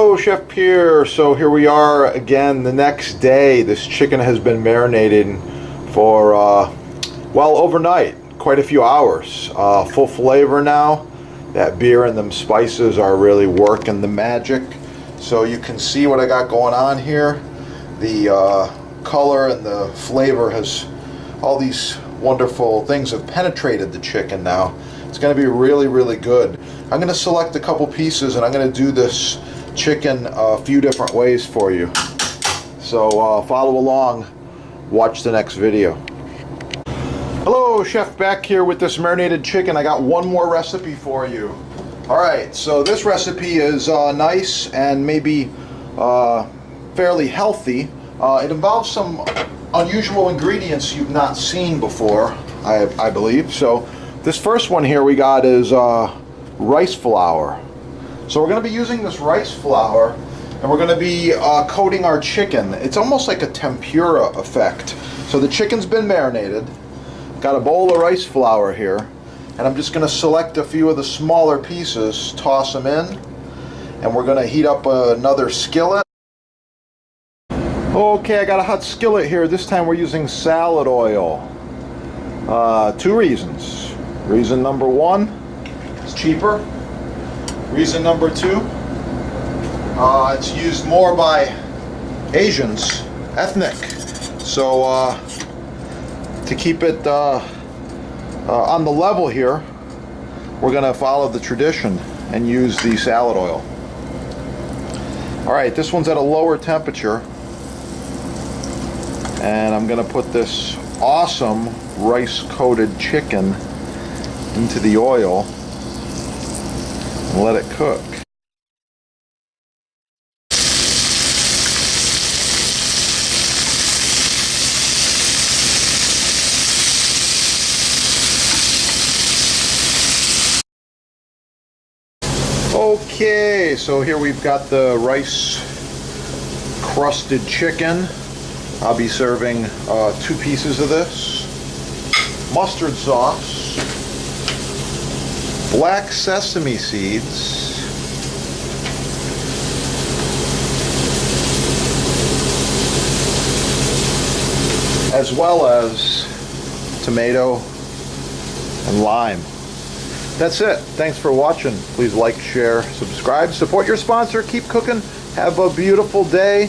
Hello, Chef Pierre. So here we are again the next day. This chicken has been marinating for, well, overnight, quite a few hours. Full flavor now. That beer and them spices are really working the magic. So you can see what I got going on here. The color and the flavor has, all these wonderful things have penetrated the chicken now. It's going to be really, really good. I'm going to select a couple pieces and I'm going to do this chicken a few different ways for you. So follow along, watch the next video. Hello, Chef back here with this marinated chicken. I got one more recipe for you. Alright, so this recipe is nice and maybe fairly healthy. It involves some unusual ingredients you've not seen before, I believe. So this first one here we got is rice flour. So we're going to be using this rice flour and we're going to be coating our chicken. It's almost like a tempura effect. So the chicken's been marinated. Got a bowl of rice flour here. And I'm just going to select a few of the smaller pieces, toss them in. And we're going to heat up another skillet. Okay, I got a hot skillet here. This time we're using salad oil. Two reasons. Reason number one, it's cheaper. Reason number two, it's used more by Asians, ethnic. So to keep it on the level here, we're going to follow the tradition and use the salad oil. Alright, this one's at a lower temperature. And I'm going to put this awesome rice-coated chicken into the oil and let it cook. Okay, so here we've got the rice crusted chicken. I'll be serving 2 pieces of this. Mustard sauce, black sesame seeds, as well as tomato and lime. That's it. Thanks for watching. Please like, share, subscribe, support your sponsor, keep cooking, have a beautiful day.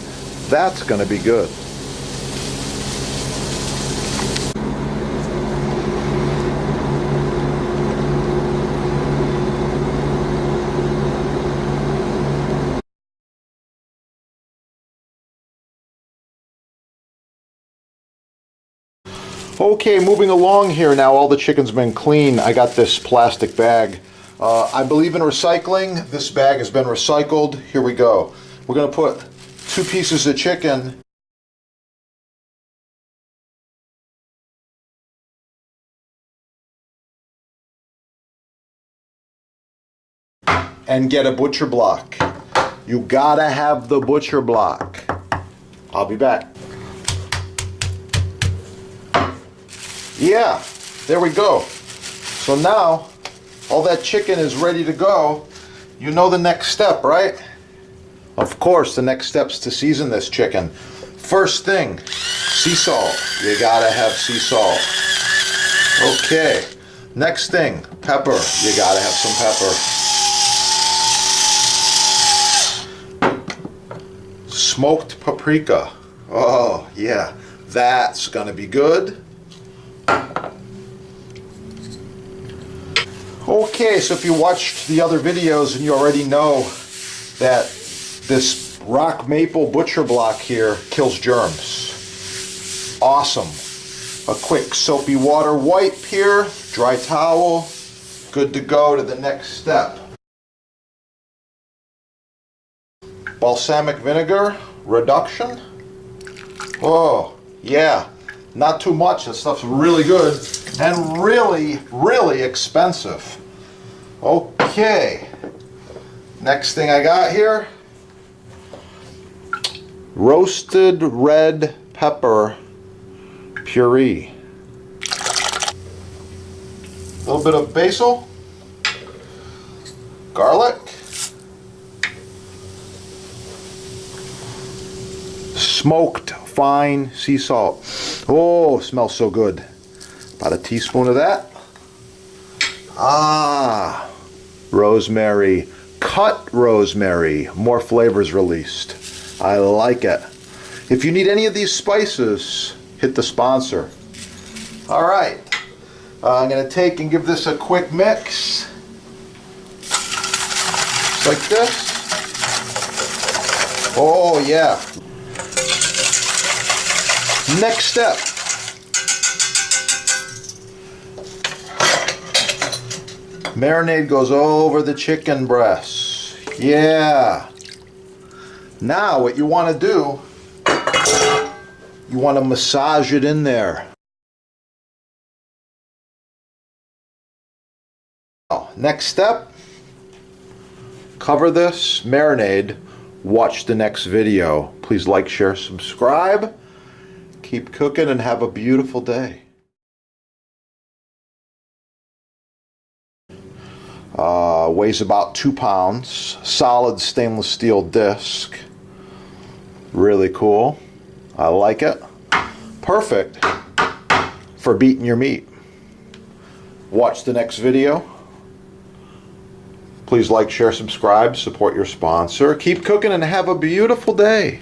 That's going to be good. Okay, moving along here now. All the chicken's been cleaned. I got this plastic bag. I believe in recycling. This bag has been recycled. Here we go. We're going to put 2 pieces of chicken and get a butcher block. You gotta have the butcher block. I'll be back. Yeah, there we go. So now, all that chicken is ready to go. You know the next step, right? Of course, the next step's to season this chicken. First thing, sea salt. You gotta have sea salt. Okay. Next thing, pepper. You gotta have some pepper. Smoked paprika. Oh, yeah. That's gonna be good. Okay, so if you watched the other videos and you already know that this rock maple butcher block here kills germs. Awesome. A quick soapy water wipe here, dry towel, good to go to the next step. Balsamic vinegar reduction. Oh, yeah. Not too much. This stuff's really good and really, really expensive. Okay. Next thing I got here, roasted red pepper puree. A little bit of basil, garlic, smoked fine sea salt. Oh, smells so good. About a teaspoon of that. Ah, rosemary, cut rosemary, more flavors released. I like it. If you need any of these spices, hit the sponsor. All right, I'm gonna take and give this a quick mix. Just like this. Oh yeah. Next step. Marinade goes over the chicken breasts. Yeah. Now what you want to do, you want to massage it in there. Next step, cover this marinade. Watch the next video. Please like, share, subscribe. Keep cooking and have a beautiful day. Weighs about 2 pounds. Solid stainless steel disc. Really cool. I like it. Perfect for beating your meat. Watch the next video. Please like, share, subscribe, support your sponsor. Keep cooking and have a beautiful day.